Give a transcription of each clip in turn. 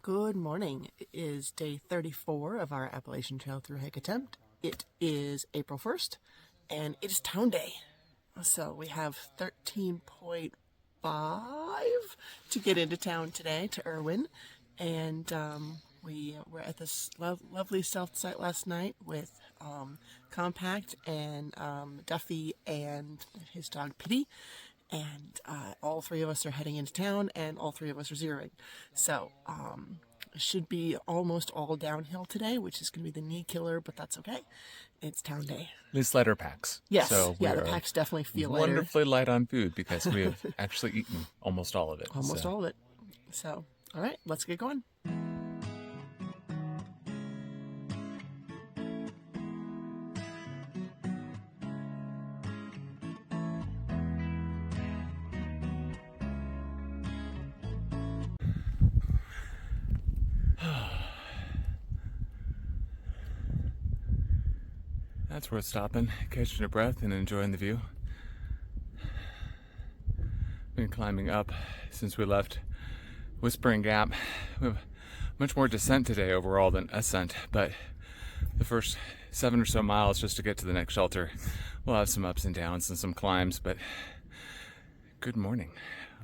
Good morning. It is day 34 of our Appalachian Trail through hike attempt. It is April 1st and it is town day. So we have 13.5 to get into town today to Erwin. And we were at this lovely stealth site last night with Compact and Duffy and his dog Pitty. And all three of us are heading into town, and all three of us are zeroing. So it should be almost all downhill today, which is going to be the knee killer, but that's okay. It's town day. At least lighter packs. Yes, so yeah, the packs definitely feel lighter. Wonderfully light on food because we have actually eaten almost all of it. Almost all of it. So, all right, let's get going. That's worth stopping, catching your breath, and enjoying the view. Been climbing up since we left Whispering Gap. We have much more descent today overall than ascent, but the first 7 or so miles just to get to the next shelter, we'll have some ups and downs and some climbs, but good morning.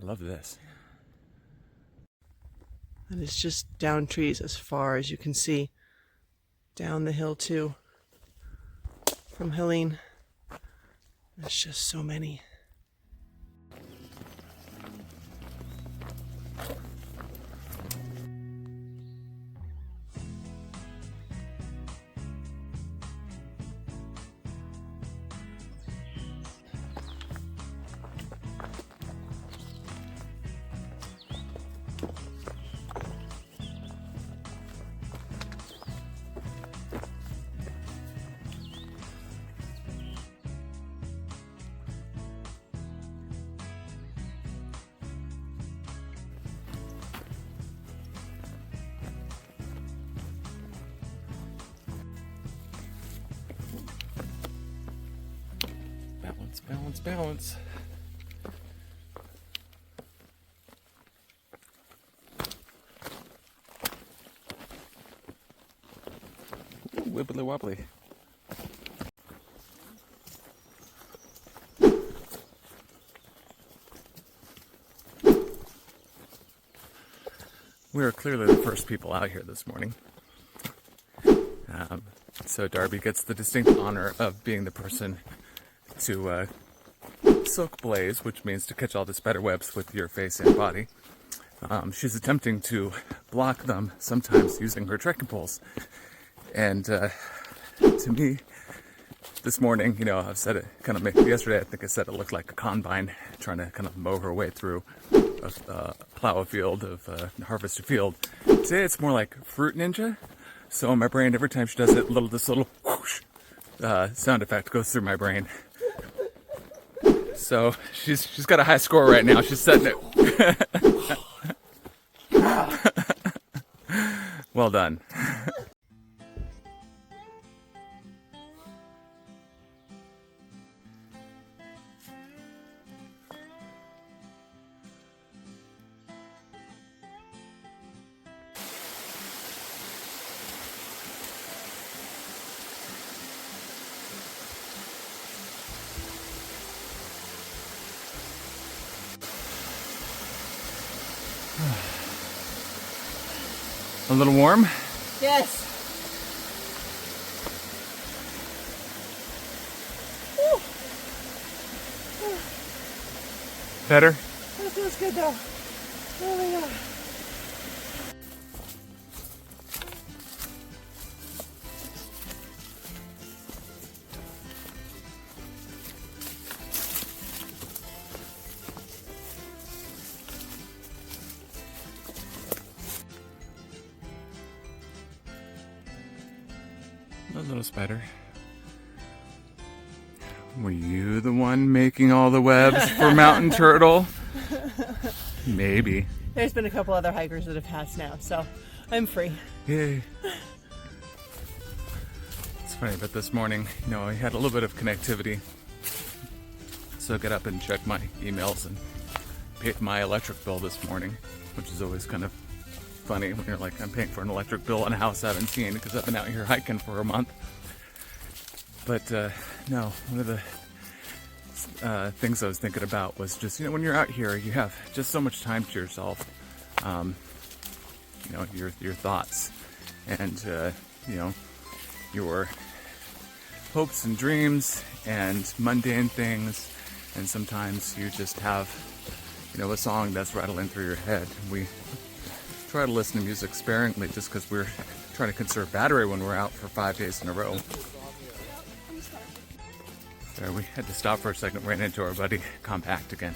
I love this. And it's just down trees as far as you can see. Down the hill too. From Helene. There's just so many. Balance, balance, balance. Ooh, wibbly wobbly. We are clearly the first people out here this morning. So Darby gets the distinct honor of being the person to silk blaze, which means to catch all the spider webs with your face and body. She's attempting to block them, sometimes using her trekking poles. And to me, this morning, you know, I've said it kind of, yesterday I think I said it looked like a combine trying to kind of mow her way through plow a field, harvest a field. Today it's more like Fruit Ninja. So in my brain, every time she does it, this little whoosh sound effect goes through my brain. So she's got a high score right now. She's setting it. Well done. A little warm? Yes. Woo. Better? That feels good though. Oh my God. A little spider. Were you the one making all the webs for mountain turtle? Maybe. There's been a couple other hikers that have passed now, so I'm free. Yay. It's funny, but this morning, you know, I had a little bit of connectivity. So I got up and checked my emails and paid my electric bill this morning, which is always kind of funny when you're like, I'm paying for an electric bill on a house I haven't seen because I've been out here hiking for a month. But no, one of the things I was thinking about was just, you know, when you're out here, you have just so much time to yourself. You know, your thoughts and, you know, your hopes and dreams and mundane things. And sometimes you just have, you know, a song that's rattling through your head. We try to listen to music sparingly just because we're trying to conserve battery when we're out for 5 days in a row. There, we had to stop for a second, ran into our buddy Compact again.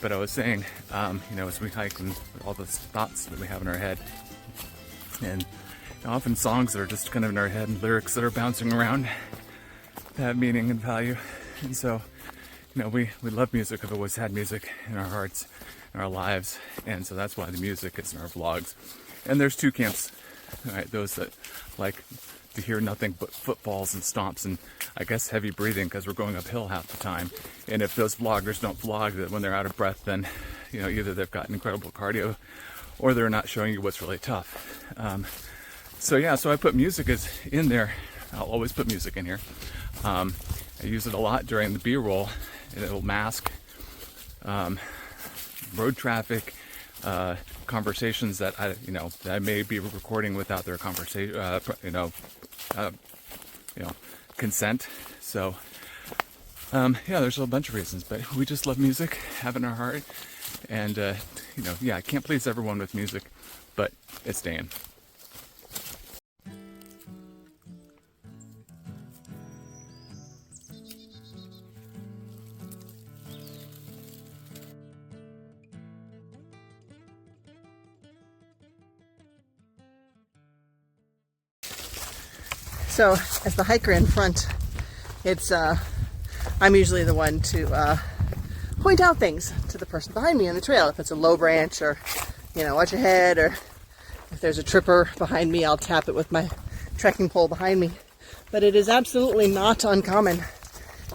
But I was saying, you know, as we hike and all the thoughts that we have in our head, and you know, often songs that are just kind of in our head and lyrics that are bouncing around have meaning and value. And so, you know, we love music. I've always had music in our hearts, in our lives. And so that's why the music is in our vlogs. And there's two camps, right? Those that like to hear nothing but footfalls and stomps and I guess heavy breathing because we're going uphill half the time. And if those vloggers don't vlog that when they're out of breath, then, you know, either they've got incredible cardio or they're not showing you what's really tough. So yeah, so I put music in there. I'll always put music in here. I use it a lot during the B-roll, and it'll mask road traffic, conversations that I may be recording without their conversation, consent. So yeah, there's a bunch of reasons, but we just love music, have it in our heart, and I can't please everyone with music, but it's staying. So, as the hiker in front, it's I'm usually the one to point out things to the person behind me on the trail. If it's a low branch, or watch ahead, or if there's a tripper behind me, I'll tap it with my trekking pole behind me. But it is absolutely not uncommon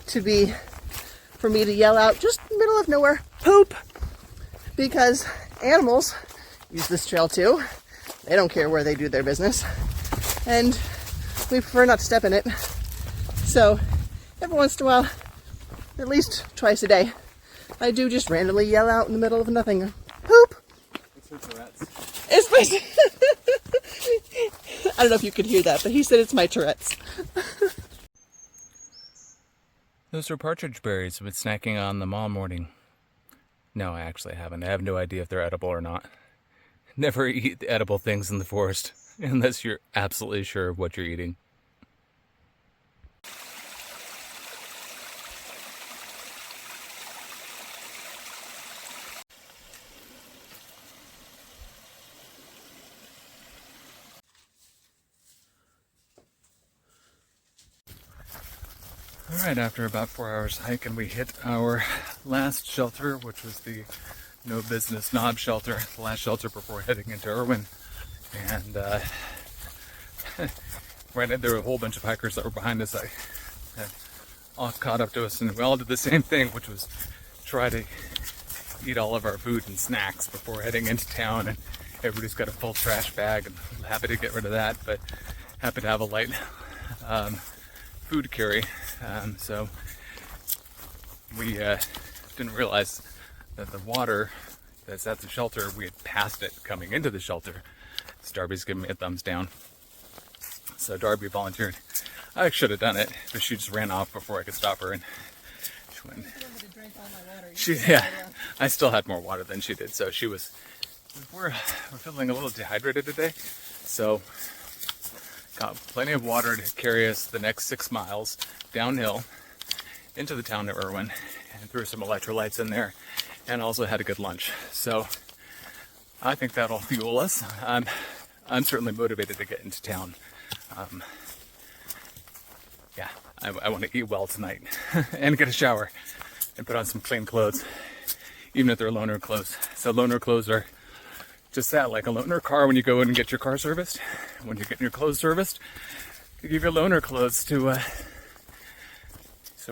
for me to yell out just in the middle of nowhere, poop, because animals use this trail too. They don't care where they do their business, and we prefer not to step in it. So every once in a while, at least twice a day, I do just randomly yell out in the middle of nothing, poop. It's her Tourette's. It's my I don't know if you could hear that, but he said it's my Tourette's. Those are partridge berries. I've been snacking on them all morning. No, I actually haven't. I have no idea if they're edible or not. Never eat edible things in the forest unless you're absolutely sure of what you're eating. Alright, after about 4 hours hiking, we hit our last shelter, which was the No Business Knob shelter, the last shelter before heading into Erwin. And ran into a whole bunch of hikers that were behind us. All caught up to us, and we all did the same thing, which was try to eat all of our food and snacks before heading into town. And everybody's got a full trash bag, and I'm happy to get rid of that, but happy to have a light food carry. So we didn't realize that the water that's at the shelter, we had passed it coming into the shelter. So Darby's giving me a thumbs down. So Darby volunteered. I should have done it, but she just ran off before I could stop her, and she went. I still had more water than she did, so we're feeling a little dehydrated today, so got plenty of water to carry us the next 6 miles downhill into the town of Erwin, and threw some electrolytes in there, and also had a good lunch. So I think that'll fuel us. I'm certainly motivated to get into town. I want to eat well tonight and get a shower and put on some clean clothes, even if they're loaner clothes. So loaner clothes are just that, like a loaner car when you go in and get your car serviced. When you're getting your clothes serviced, you give your loaner clothes to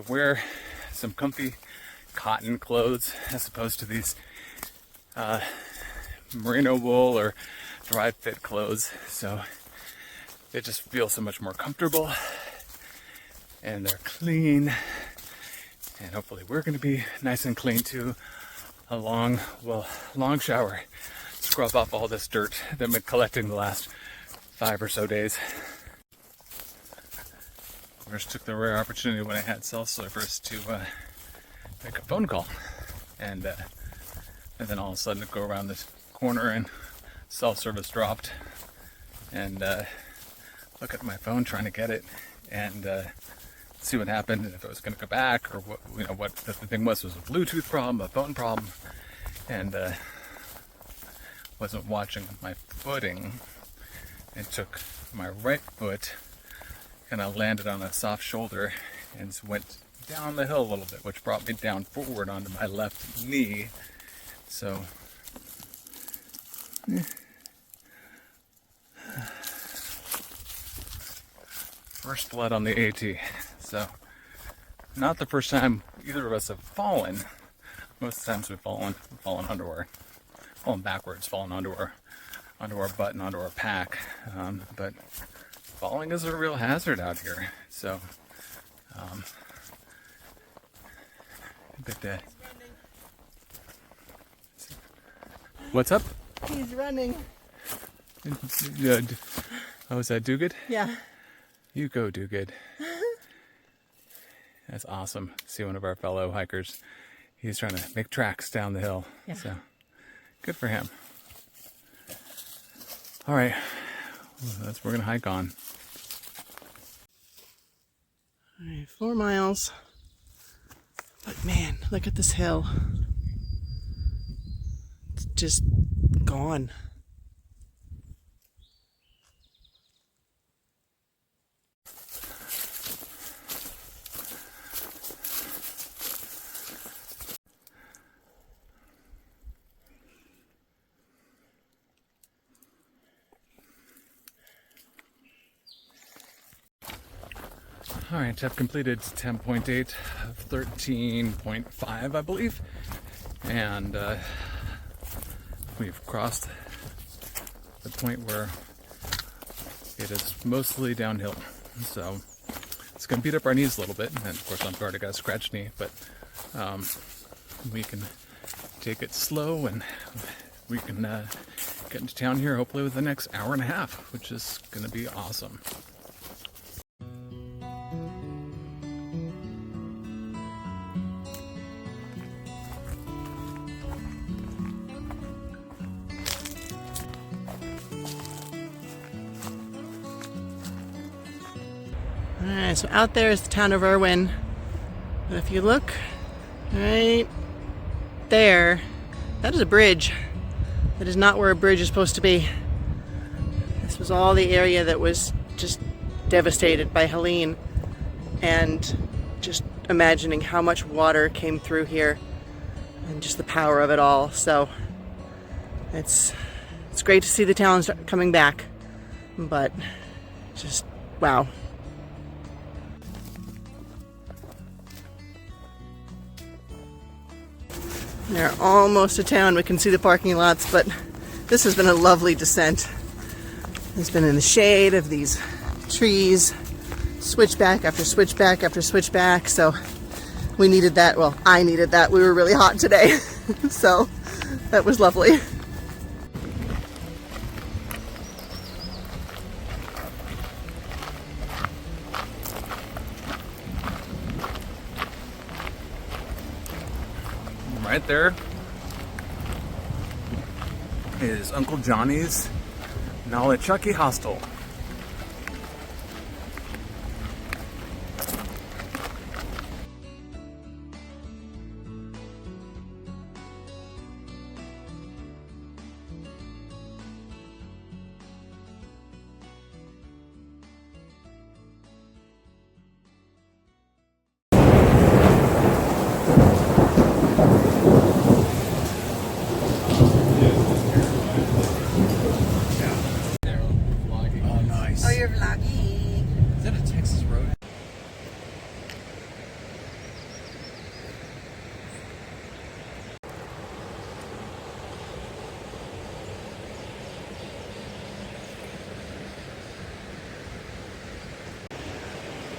wear some comfy cotton clothes as opposed to these merino wool or Thrive Fit clothes, so they just feel so much more comfortable, and they're clean, and hopefully we're going to be nice and clean too. A long shower, scrub off all this dirt that I've been collecting the last 5 or so days. I just took the rare opportunity when I had cell service to make a phone call, and then all of a sudden go around this corner and cell service dropped, and look at my phone trying to get it and see what happened, and if it was going to go back, or what the thing was a Bluetooth problem, a phone problem, and wasn't watching my footing, and took my right foot, kind of landed on a soft shoulder and went down the hill a little bit, which brought me down forward onto my left knee. So first blood on the AT. So not the first time either of us have fallen. Most times we've fallen underwear, fallen backwards, fallen onto our butt and onto our pack. But falling is a real hazard out here. So what's up? He's running. Oh, is that Do Good? Yeah. You go, Do Good. That's awesome. See one of our fellow hikers. He's trying to make tracks down the hill. Yeah. So good for him. All right. We're going to hike on. All right, 4 miles. But man, look at this hill. It's just gone. All right, I've completed 10.8 of 13.5, I believe. And we've crossed the point where it is mostly downhill. So it's going to beat up our knees a little bit. And of course, I've already got a scratched knee, but we can take it slow, and we can get into town here hopefully within the next hour and a half, which is going to be awesome. Alright, so out there is the town of Erwin. But if you look right there, that is a bridge. That is not where a bridge is supposed to be. This was all the area that was just devastated by Helene. And just imagining how much water came through here and just the power of it all. So it's great to see the town start coming back. But just wow. They're almost to town. We can see the parking lots, but this has been a lovely descent. It's been in the shade of these trees, switchback after switchback after switchback. So we needed that. Well, I needed that. We were really hot today. So that was lovely. Right there is Uncle Johnny's Nolichucky Hostel.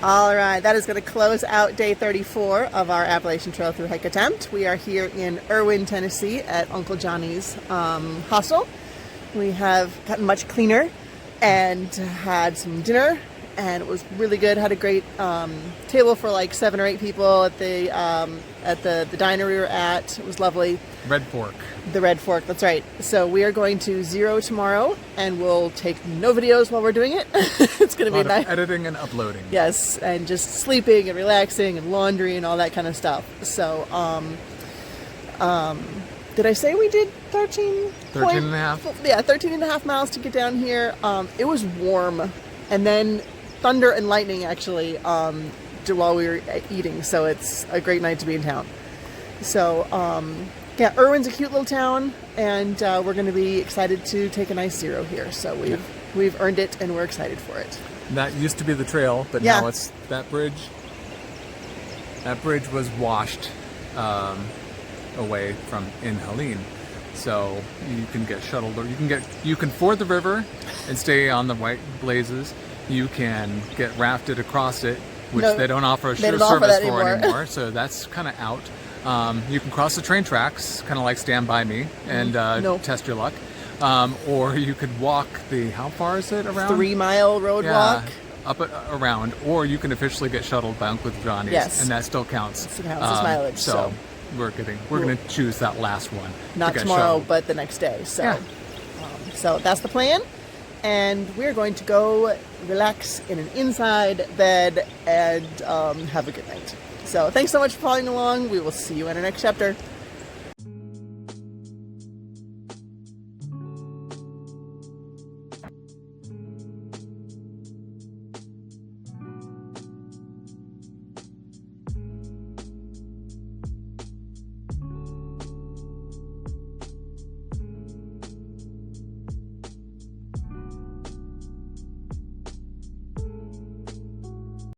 All right, that is going to close out day 34 of our Appalachian Trail through hike attempt. We are here in Erwin, Tennessee at Uncle Johnny's hostel. We have gotten much cleaner and had some dinner, and it was really good. Had a great table for like 7 or 8 people at the diner we were at. It was lovely. Red Fork. The Red Fork, that's right. So we are going to Zero tomorrow, and we'll take no videos while we're doing it. It's going to be nice. Editing and uploading. Yes, and just sleeping and relaxing and laundry and all that kind of stuff. So, did I say we did 13? 13 and a half? Yeah, 13 and a half miles to get down here. It was warm, and then thunder and lightning actually while we were eating. So it's a great night to be in town. So, yeah, Erwin's a cute little town, and we're going to be excited to take a nice Zero here. So we've earned it, and we're excited for it. That used to be the trail, but Yeah. now it's that bridge. That bridge was washed away from in Helene, so you can get shuttled, or you can ford the river and stay on the White Blazes. You can get rafted across it, which No, they don't offer a they don't sure offer service that for anymore. anymore. So that's kind of out. You can cross the train tracks, kind of like Stand By Me, and No. test your luck. Or you could walk how far is it around? 3-mile road walk. Around, or you can officially get shuttled by Uncle Johnny's, Yes. and that still counts. It counts as mileage, so. we're going to choose that last one. Not to get tomorrow, shuttled. but the next day. So, Yeah. so that's the plan. And we're going to go relax in an inside bed and have a good night. So thanks so much for following along. We will see you in our next chapter.